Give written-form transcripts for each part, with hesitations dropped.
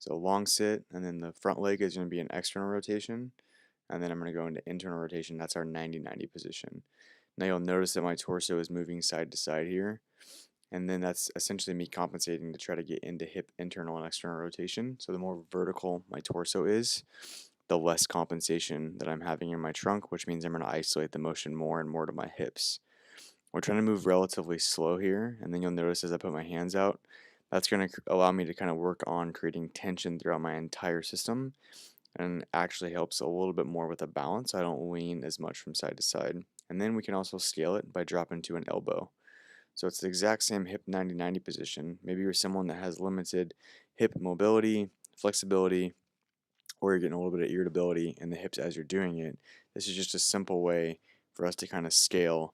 So long sit, and then the front leg is going to be an external rotation, and then I'm going to go into internal rotation. That's our 90-90 position. Now you'll notice that my torso is moving side to side here, and then that's essentially me compensating to try to get into hip internal and external rotation. So the more vertical my torso is, the less compensation that I'm having in my trunk, which means I'm going to isolate the motion more and more to my hips. We're trying to move relatively slow here, and then you'll notice as I put my hands out, that's going to allow me to kind of work on creating tension throughout my entire system, and actually helps a little bit more with the balance. I don't lean as much from side to side. And then we can also scale it by dropping to an elbow. So it's the exact same hip 90-90 position. Maybe you're someone that has limited hip mobility, flexibility, or you're getting a little bit of irritability in the hips as you're doing it. This is just a simple way for us to kind of scale.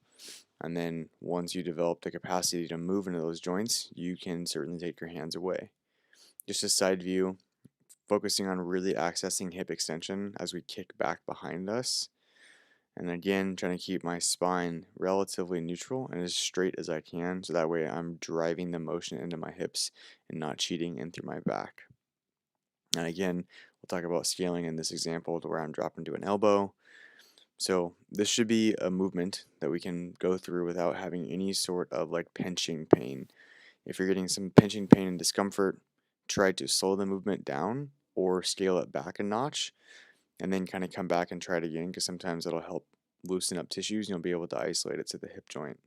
And then once you develop the capacity to move into those joints, you can certainly take your hands away. Just a side view, focusing on really accessing hip extension as we kick back behind us. And again, trying to keep my spine relatively neutral and as straight as I can, so that way I'm driving the motion into my hips and not cheating in through my back. And again, we'll talk about scaling in this example to where I'm dropping to an elbow. So this should be a movement that we can go through without having any sort of like pinching pain. If you're getting some pinching pain and discomfort, try to slow the movement down or scale it back a notch, and then kind of come back and try it again, because sometimes it'll help loosen up tissues and you'll be able to isolate it to the hip joint.